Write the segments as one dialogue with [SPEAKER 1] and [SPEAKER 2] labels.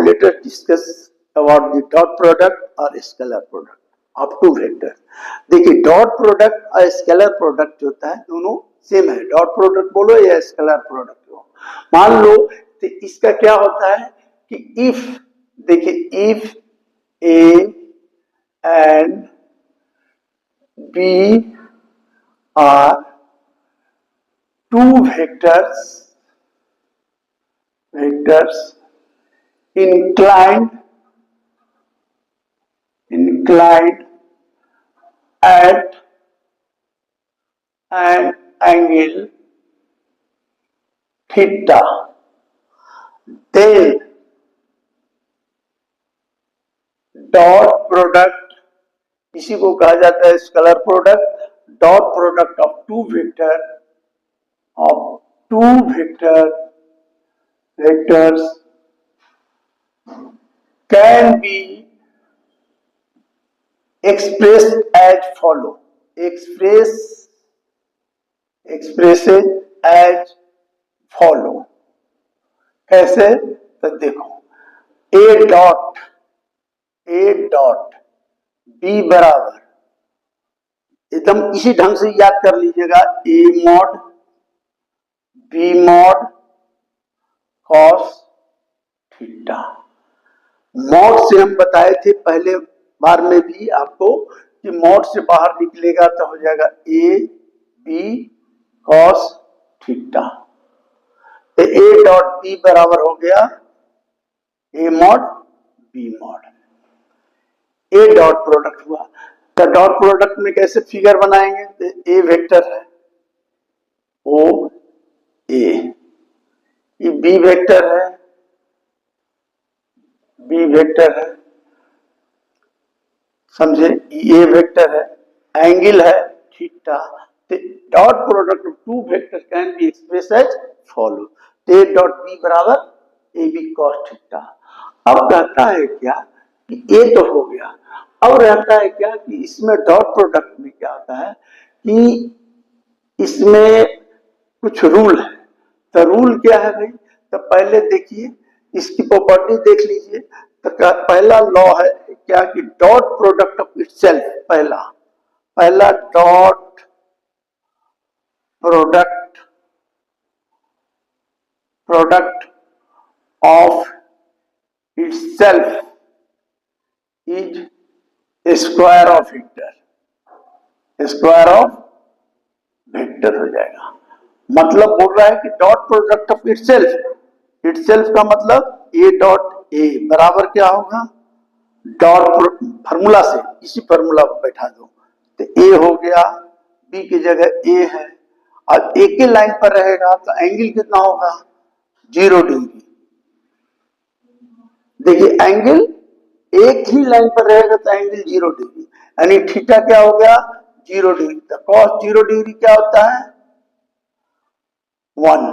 [SPEAKER 1] let us discuss about the dot product और scalar product of two vector. देखिए dot product और scalar product होता है, दोनों सेम है। डॉट प्रोडक्ट बोलो या स्केलर प्रोडक्ट हो, मान लो तो इसका क्या होता है कि इफ, देखिए if A and B are two vectors inclined at an angle theta, then dot product, इसी को कहा जाता है scalar product. Dot product of two vectors can be expressed as follow, expressed as follow। कैसे? तो देखो ए dot B बराबर, एकदम इसी ढंग से याद कर लीजिएगा, A mod B mod cos theta. Mod से हम बताए थे पहले बार में भी आपको कि मॉड से बाहर निकलेगा तो हो जाएगा ए बी कॉस थीटा। तो ए डॉट बी बराबर हो गया A mod B mod. A dot product हुआ। तो डॉट प्रोडक्ट में कैसे फिगर बनाएंगे? तो ए वेक्टर है ओ ए, ये बी वेक्टर है, बी वेक्टर है, समझे, ये वेक्टर है, एंगल है थीटा। तो dot product of two vector can be express as follow. A dot B बराबर ए बी कॉस थीटा। अब कहता है क्या कि ए तो हो गया, अब रहता है क्या कि इसमें डॉट प्रोडक्ट में क्या होता है कि इसमें कुछ रूल है। तो रूल क्या है भाई? तो पहले देखिए इसकी प्रॉपर्टी देख लीजिए। तो पहला लॉ है क्या कि डॉट प्रोडक्ट ऑफ इटसेल्फ, पहला dot product of itself is square of vector हो जाएगा। मतलब बोल रहा है कि डॉट प्रोडक्ट ऑफ इटसेल्फ का मतलब ए डॉट ए बराबर क्या होगा, डॉट फार्मूला से, इसी फार्मूला को बैठा दो तो ए हो गया, बी की जगह ए है, और ए के लाइन पर रहेगा तो एंगल कितना होगा 0 डिग्री। देखिए एंगल एक ही लाइन पर रहेगा तो एंगल 0 डिग्री, यानी थीटा क्या हो गया 0 डिग्री। तो कॉस 0 डिग्री क्या होता है 1।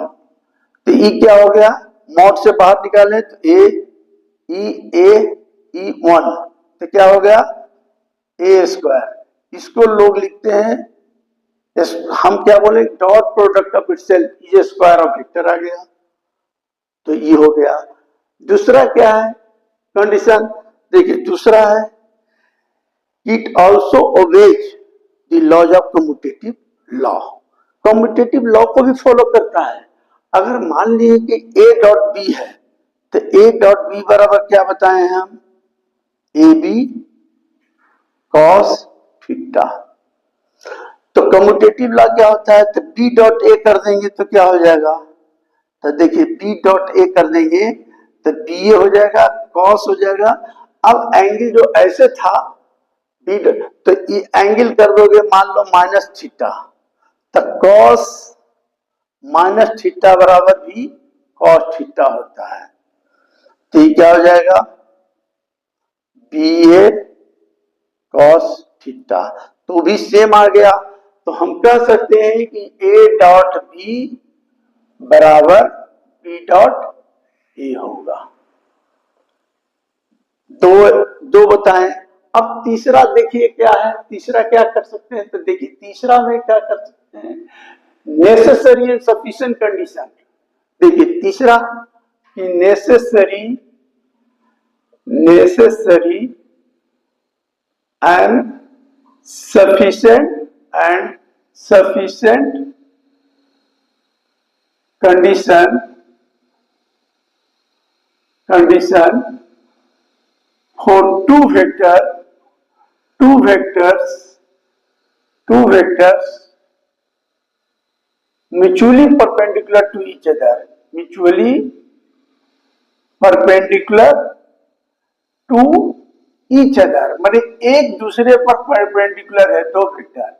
[SPEAKER 1] तो ई क्या हो गया, मॉड से बाहर निकाले तो ए 1, तो क्या हो गया ए स्क्वायर। इसको लोग लिखते हैं, हम क्या बोले, dot product of itself is square of vector आ गया। तो ये हो गया। दूसरा क्या है कंडीशन? देखिए दूसरा है it also obeys the laws of commutative law. Commutative law को भी फॉलो करता है। अगर मान लीजिए कि ए डॉट बी है तो ए डॉट बी बराबर क्या बताए हैं हम, ए बी कॉस थीटा। तो कम्यूटेटिव लॉ क्या होता है, तो बी डॉट ए कर देंगे तो क्या हो जाएगा, तो देखिए बी डॉट ए कर देंगे तो बी ए हो जाएगा, कॉस हो जाएगा। अब एंगल जो ऐसे था बी तो ये एंगल कर दोगे मान लो माइनस थीटा, तो कॉस माइनस थीटा बराबर भी कॉस थीटा होता है। तो ये क्या हो जाएगा बी ए कॉस थीटा, तो भी सेम आ गया। तो हम कह सकते हैं कि ए डॉट बी बराबर बी डॉट ए होगा। दो बताएं। अब तीसरा देखिए क्या है, तीसरा क्या कर सकते हैं, तो देखिए तीसरा में क्या कर सकते हैं, नेसेसरी एंड सफिशिएंट कंडीशन। देखिए तीसरा कि necessary necessary and sufficient condition for two vectors mutually perpendicular to each other, mutually perpendicular to each other, माने एक दूसरे पर परपेंडिकुलर है दो वेक्टर।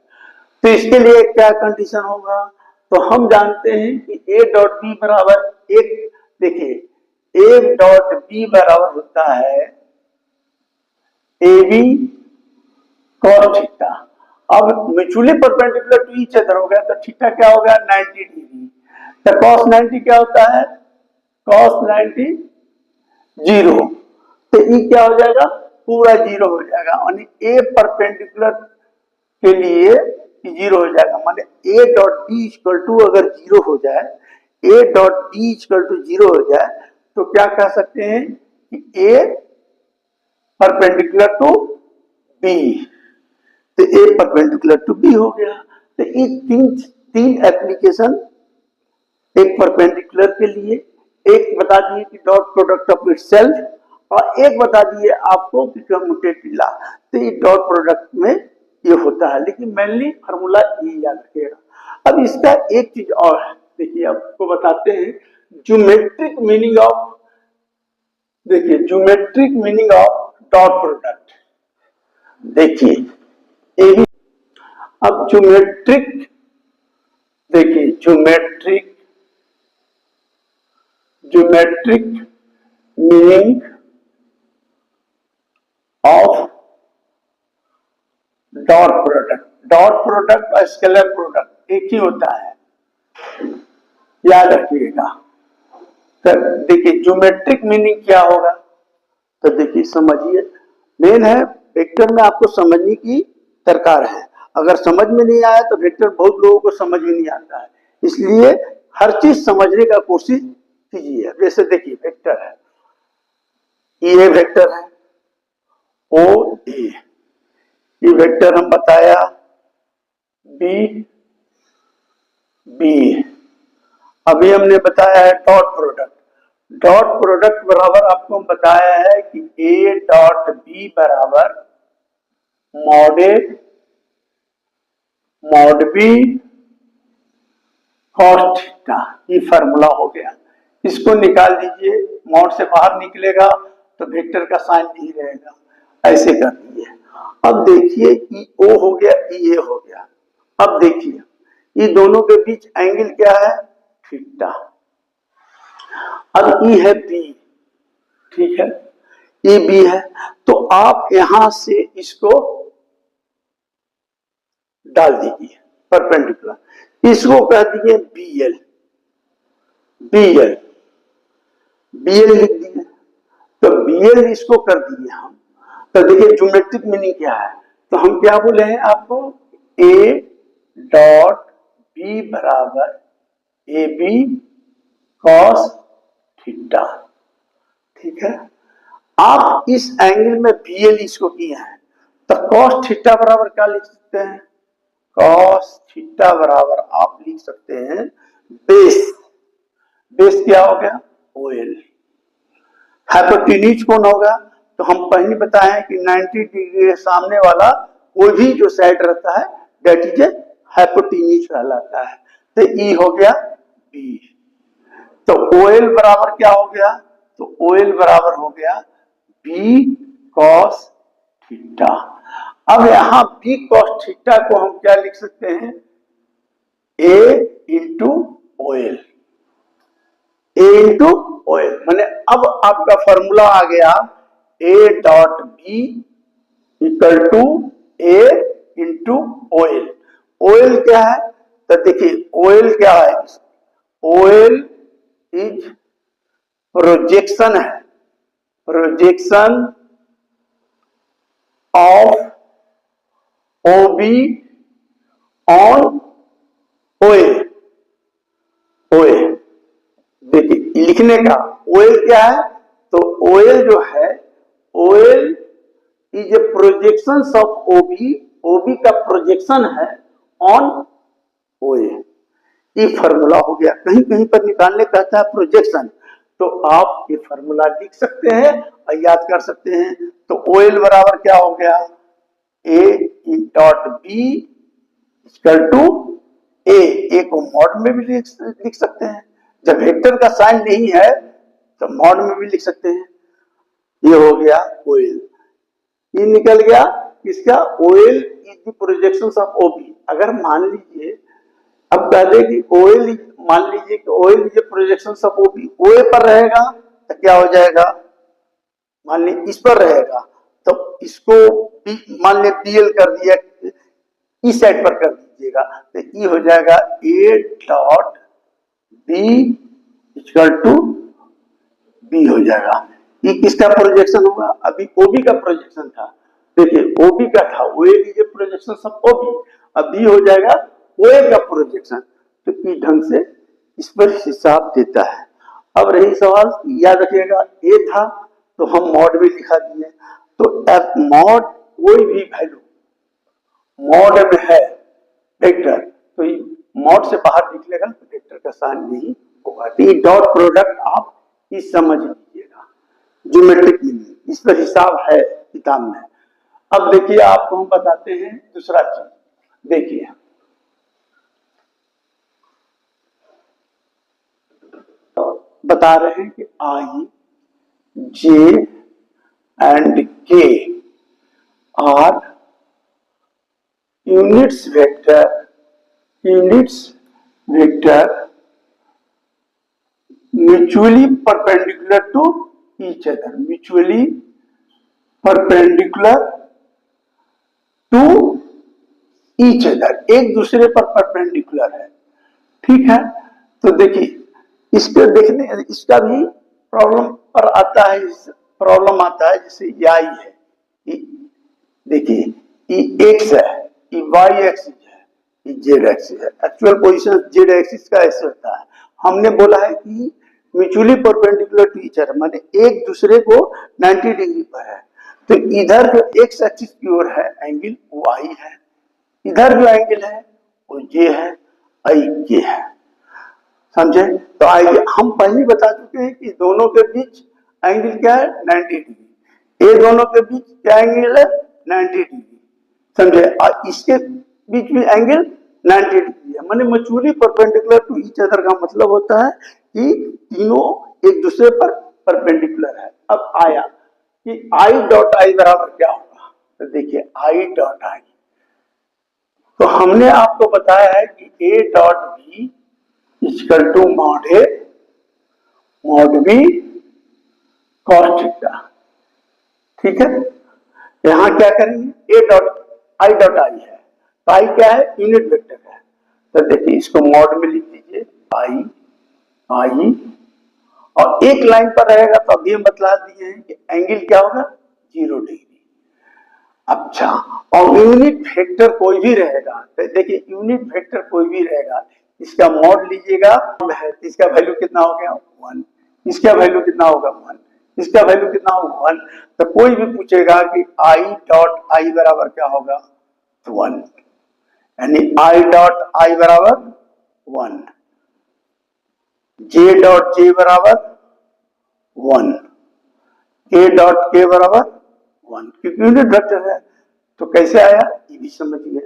[SPEAKER 1] तो इसके लिए क्या कंडीशन होगा? तो हम जानते हैं कि ए डॉट बी बराबर एक, देखिए ए डॉट बी बराबर होता है ए बी कॉस थीटा। अब mutually perpendicular to each other हो गया तो थीटा क्या हो गया? 90 डिग्री। तो cos 90 क्या होता है? cos 90 zero. तो ई क्या हो जाएगा? पूरा जीरो हो जाएगा, यानी ए परपेंडिकुलर के लिए जीरो हो जाएगा। माने A dot B equal to अगर जीरो हो जाए, A dot B equal to zero हो जाए तो क्या कह सकते हैं कि ए परपेंडिकुलर टू बी, तो ए परपेंडिकुलर टू बी हो गया। तो ये तीन एप्लीकेशन, एक परपेंडिकुलर के लिए, एक बता दिए कि डॉट प्रोडक्ट ऑफ इटसेल्फ, और एक बता दिए आपको कि कम्यूटेटिव लॉ। तो ये डॉट प्रोडक्ट में ये होता है, लेकिन मेनली फार्मूला ये याद रखिएगा। अब इसका एक चीज और है, देखिए आपको बताते हैं ज्योमेट्रिक मीनिंग ऑफ, देखिए geometric meaning of dot product. देखिए ए बी, अब ज्योमेट्रिक, देखिए geometric meaning of dot product और स्केलर प्रोडक्ट एक ही होता है, याद रखिएगा। तो देखिए ज्योमेट्रिक मीनिंग क्या होगा? तो देखिए समझिए, मेन है वेक्टर में आपको समझने की दरकार है। अगर समझ में नहीं आया तो वेक्टर बहुत लोगों को समझ में नहीं आता है, इसलिए हर चीज समझने का कोशिश कीजिए। जैसे देखिए वेक्टर है, ये वेक्टर है ओ ए, ये वेक्टर हम बताया बी बी। अभी हमने बताया है डॉट प्रोडक्ट बराबर आपको हम बताया है कि ए डॉट बी बराबर मॉड बी कॉस थीटा, ये फार्मूला हो गया। इसको निकाल दीजिए, मॉड से बाहर निकलेगा तो वेक्टर का साइन नहीं रहेगा, ऐसे कर दीजिए। अब देखिए ई ओ हो गया, ई ए हो गया। अब देखिए ये दोनों के बीच एंगल क्या है? थीटा। अब ई है बी, ठीक है, ई बी है, तो आप यहां से इसको डाल दीजिए परपेंडिकुलर, इसको कह दीजिए बीएल, बीएल बीएल लिख दिए। तो बीएल इसको कर दिए हम। तो देखिए ज्योमेट्रिक मीनिंग क्या है? तो हम क्या बोले हैं आपको? ए डॉट बी बराबर ए बी कॉस थीटा, ठीक है। आप इस एंगल में बीएल इसको किए हैं, तो कॉस थीटा बराबर क्या लिख सकते हैं? कॉस थीटा बराबर आप लिख सकते हैं बेस, बेस क्या हो गया? ओएल। हाइपोटेन्यूज कौन होगा? तो हम पहले बताए हैं कि 90 डिग्री के सामने वाला कोई भी जो साइड रहता है दैट इज ए हाइपोटेन्यूज कहलाता है। तो ई हो गया बी। तो ओएल बराबर क्या हो गया? तो ओएल बराबर हो गया बी कॉस थीटा। अब यहां बी कॉस थीटा को हम क्या लिख सकते हैं? A into O L, A into O L. मैंने अब आपका फॉर्मूला आ गया A dot B equal to A into O L. O L क्या है? तो देखिए ओएल क्या है? ओएल इज प्रोजेक्शन है, projection of O B on O A. O A देखिए लिखने का ओएल क्या है? तो ओएल जो है OL is a projection of OB, OB का प्रोजेक्शन है ऑन OA। ये फॉर्मूला हो गया। कहीं कहीं पर निकालने कहता है प्रोजेक्शन, तो आप ये फॉर्मूला लिख सकते हैं और याद कर सकते हैं। तो OL बराबर क्या हो गया, A dot B equal to A को मॉड में भी लिख सकते हैं। जब वेक्टर का साइन नहीं है तो मॉड में भी लिख सकते हैं। ये हो गया OL। ये निकल गया इसका OL is the projections of OB। अगर मान लीजिए अब कह दे कि OL मान लीजिए कि OL is the projections of OB, OA पर रहेगा तो क्या हो जाएगा, मान लीजिए इस पर रहेगा तो इसको मान लीजिए DL कर दिया, इस साइड पर कर दीजिएगा तो ये हो जाएगा A dot B equal to B हो जाएगा। ये किसका प्रोजेक्शन होगा, अभी OB का प्रोजेक्शन था। देखिए OB का था, OA लीजिए प्रोजेक्शन सब OB, अब B हो जाएगा OA का प्रोजेक्शन। तो इस ढंग से इस पर हिसाब देता है। अब रही सवाल, याद रखिएगा A था तो हम मॉड में लिखा दिए, तो F मॉड कोई भी वैल्यू मॉड में है वेक्टर, तो मॉड से बाहर निकलेगा तो वेक्टर का साइन नहीं होगा। तो ये डॉट प्रोडक्ट आप इस समझ लीजिएगा, ज्योमेट्रिक मीनिंग, इस पर हिसाब है किताब में। अब देखिए आपको हम बताते हैं दूसरा चीज। देखिए तो बता रहे हैं कि I, J and K are units vector mutually perpendicular to each other, mutually perpendicular to each other, एक दूसरे पर परपेंडिकुलर है। ठीक है, तो देखिए इसके देखने, इसका भी प्रॉब्लम पर आता है, प्रॉब्लम आता है जैसे y है, देखिए ये x है, ये y एक्सिस है, ये z एक्सिस है। एक्चुअल पोजीशन z एक्सिस का ऐसे होता है। हमने बोला है कि mutually perpendicular to each other, माने एक दूसरे को 90 डिग्री पर है। तो इधर जो x एक्सिस की ओर है एंगल y है, इधर जो एंगल है वो j है, I k है। समझे? तो आइए, हम पहले बता चुके हैं कि दोनों के बीच एंगल क्या है, 90 डिग्री। ये दोनों के बीच क्या एंगल है, 90 डिग्री। समझे? और इसके बीच भी एंगल 90 डिग्री है। माने mutually perpendicular to each other का मतलब होता है कि तीनों एक दूसरे पर परपेंडिकुलर है। अब आया कि I डॉट I बराबर क्या होगा, तो देखिए I डॉट I, तो हमने आपको बताया है कि A dot B equal to mod A mod B cos theta. ठीक है, यहां क्या करेंगे, A dot I dot I है, तो I क्या है, यूनिट वेक्टर है। तो देखिए इसको मॉड में लिख दीजिए I और एक लाइन पर रहेगा तो अभी हम बतला दिए हैं कि एंगल क्या होगा, 0 डिग्री। अच्छा, और यूनिट वेक्टर कोई भी रहेगा, तो देखिए यूनिट वेक्टर कोई भी रहेगा, इसका मॉड लीजिएगा, इसका वैल्यू कितना हो गया, 1, इसका वैल्यू कितना होगा 1, इसका वैल्यू कितना होगा 1। तो कोई भी पूछेगा कि I डॉट I बराबर क्या होगा, 1, यानी I डॉट I बराबर 1, J डॉट J बराबर 1, K डॉट K बराबर 1, क्योंकि यूनिट वेक्टर है। तो कैसे आया ये भी समझिए।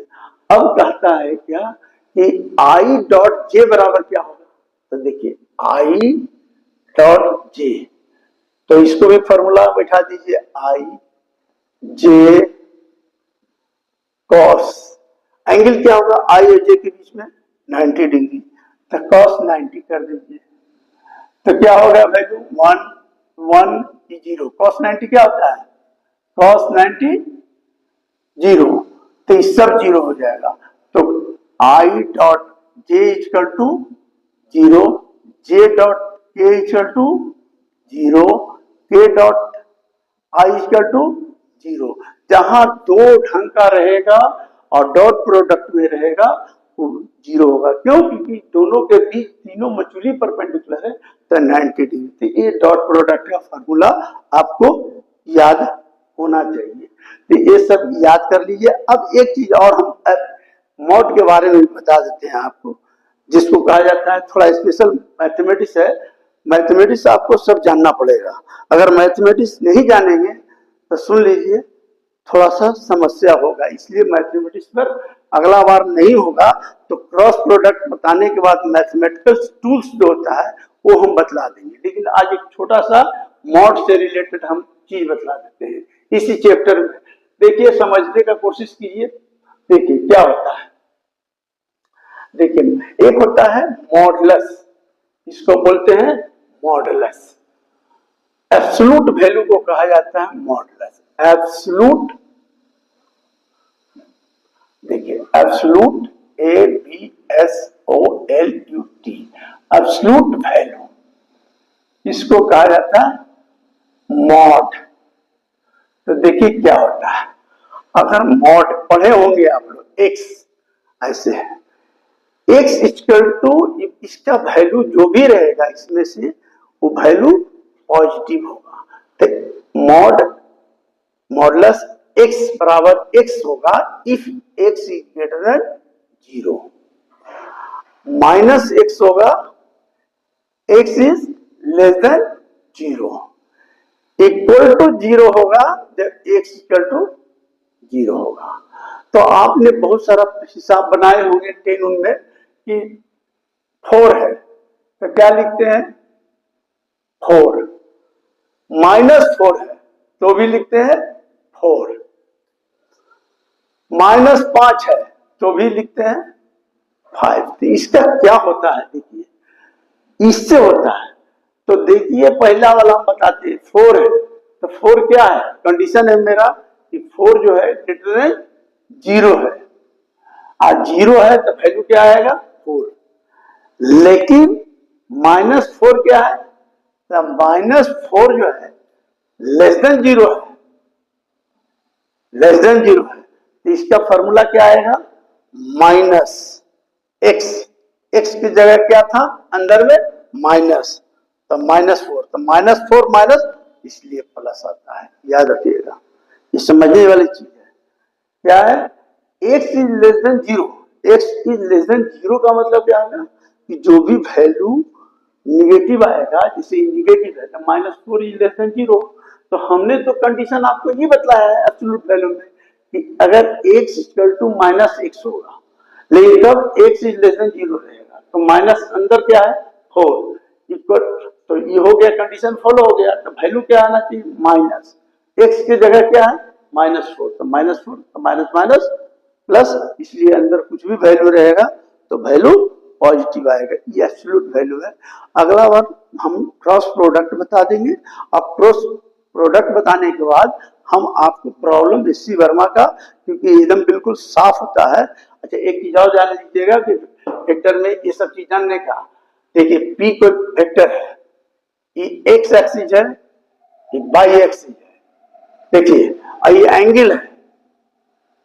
[SPEAKER 1] अब कहता है क्या कि I डॉट J बराबर क्या होगा, तो देखिए I डॉट J, तो इसको भी फॉर्मूला बैठा दीजिए, I J कॉस, एंगल क्या होगा I और J के बीच में 90 डिग्री, तो कॉस 90 कर दीजिए। तो क्या होगा वैल्यू 1 1 0, कॉस 90 क्या होता है, कॉस 90 0, तो इस सब 0 हो जाएगा। तो I dot J equal to 0, J dot K equal to 0, K dot I equal to 0। जहां दो ढंग का रहेगा और डॉट प्रोडक्ट में रहेगा वो 0 होगा। क्यों? क्योंकि दोनों के बीच तीनों म्यूचुअली परपेंडिकुलर है, तो 90 डिग्री। ये डॉट प्रोडक्ट का फॉर्मूला आपको याद होना चाहिए। तो ये सब याद कर लीजिए। अब एक चीज और हम मॉड के बारे में बता देते हैं आपको, जिसको कहा जाता है, थोड़ा स्पेशल मैथमेटिक्स है। मैथमेटिक्स आपको सब जानना पड़ेगा। अगर मैथमेटिक्स नहीं जानेंगे तो सुन लीजिए, थोड़ा सा समस्या होगा। इसलिए मैथमेटिक्स पर अगला बार नहीं होगा तो क्रॉस प्रोडक्ट बताने के बाद मैथमेटिकल टूल्स जो होता है वो हम बतला देंगे। लेकिन आज एक छोटा सा मॉड से रिलेटेड हम चीज बतला देते हैं इसी चैप्टर में। देखिए, समझने का कोशिश कीजिए। देखिए क्या होता है। देखिए, एक होता है मॉडुलस, इसको बोलते हैं मॉडुलस। एब्सोल्यूट वैल्यू को कहा जाता है मॉडुलस। एब्सोल्यूट, देखिए एब्सोल्यूट, ABSOLUT, एब्सोल्यूट वैल्यू, इसको कहा जाता है मॉड। तो देखिए क्या होता है। अगर मॉड पढ़े होंगे आप लोग, एक्स ऐसे है, एक्स इक्वल टू, इसका वैल्यू जो भी रहेगा इसमें से वो वैल्यू पॉजिटिव होगा। तो मॉडुलस एक्स बराबर एक्स होगा if X is greater than 0। Minus X होगा X is less than 0। Equal to 0 होगा जब एक्स इक्वल टू 0 होगा। तो आपने बहुत सारा हिसाब बनाए होंगे 10 उनमें कि 4 है तो क्या लिखते हैं 4, -4 है तो भी लिखते हैं 4, -5 है तो भी लिखते हैं 5। तो इसका क्या होता है, देखिए इससे होता है। तो देखिए पहला वाला हम बताते हैं, 4 है तो 4 क्या है, कंडीशन है मेरा कि 4 जो है ग्रेटर देन 0 है, और 0 है तो वैल्यू क्या आएगा 4। लेकिन -4 क्या है, तो -4 जो है लेस देन 0 है, लेस देन 0 है। तो इसका फॉर्मूला क्या आएगा, माइनस एक्स, एक्स की जगह क्या था अंदर में माइनस, तो -4, तो -4 माइनस इसलिए प्लस आता है। याद रखिएगा, ये समझने वाली चीज है। क्या है, x is less than 0, x is less than 0 का मतलब क्या है कि जो भी वैल्यू निगेटिव आएगा, जैसे निगेटिव है तो -4 इज लेस देन 0। तो हमने तो कंडीशन आपको ये बतलाया है एब्सोल्यूट वैल्यू में कि अगर x इक्वल टू -x होगा, लेकिन तब x इज लेस देन 0 रहेगा, तो माइनस अंदर क्या है 4 इक्वल, तो ये हो गया, कंडीशन फॉलो हो गया। तो वैल्यू क्या आना चाहिए माइनस, x की जगह क्या है -4, तो -4 तो माइनस माइनस प्लस, इसलिए अंदर कुछ भी वैल्यू रहेगा तो वैल्यू पॉजिटिव आएगा। ये एब्सोल्यूट वैल्यू है। अगला बार हम क्रॉस प्रोडक्ट बता देंगे। अब क्रॉस प्रोडक्ट बताने के बाद हम आपको प्रॉब्लम ऋषि वर्मा का, क्योंकि एकदम बिल्कुल साफ होता है। अच्छा, एक चीज और जान लीजिएगा कि वेक्टर में ये सब चीज जानने का, देखिए पी को वेक्टर है, ये एक्स एक्सिस है, ये वाई एक्सिस है। देखिए ये एंगल है,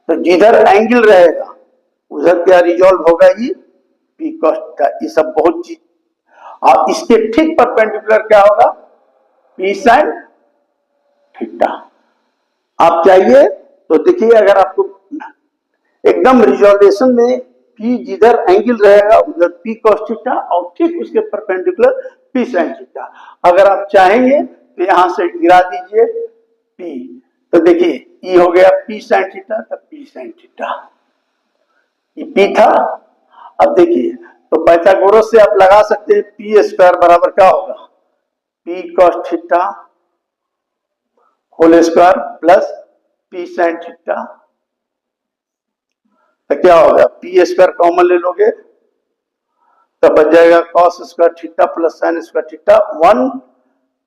[SPEAKER 1] तो जिधर एंगल रहेगा उधर क्या रिजॉल्व होगा, ये पी कॉस थीटा। ये सब बहुत चीज, और इसके ठीक परपेंडिकुलर क्या होगा, पी साइन थीटा। आप चाहिए तो देखिए, अगर आपको एकदम रिजॉल्वेशन में पी जिधर एंगल रहेगा उधर पी कॉस थीटा, और ठीक उसके परपेंडिकुलर पी साइन थीटा। अगर आप चाहेंगे तो यहां से गिरा दीजिए पी, तो देखिए ये हो गया पी साइन थीटा, तब पी साइन थीटा, ये पी था। अब देखिए, तो पाइथागोरस से आप लगा सकते हैं पी स्क्वायर बराबर क्या होगा, P cos theta whole square plus P sine theta. तो क्या होगा, पी स्क्वायर कॉमन ले लोगे तो बच जाएगा cos square theta plus sine square theta 1,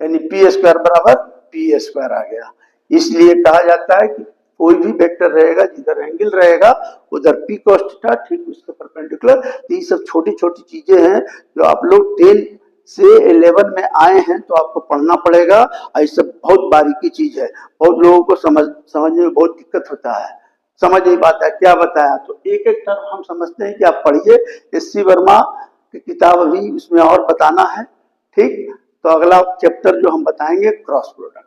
[SPEAKER 1] यानी पी स्क्वायर बराबर पी स्क्वायर आ गया। इसलिए कहा जाता है कि कोई भी वेक्टर रहेगा जिधर एंगल रहेगा उधर पी कॉस थीटा ठीक उसके परपेंडिकुलर। ये सब छोटी छोटी चीजें हैं जो आप लोग 10 से 11 में आए हैं तो आपको पढ़ना पड़ेगा। ये सब बहुत बारीकी चीज है, बहुत लोगों को समझने में बहुत दिक्कत होता है, समझ नहीं पाता है क्या बताया। तो एक एक टर्म हम समझते हैं कि आप पढ़िए, ऋषि वर्मा की किताब अभी उसमें और बताना है। ठीक, तो अगला चैप्टर जो हम बताएंगे क्रॉस प्रोडक्ट।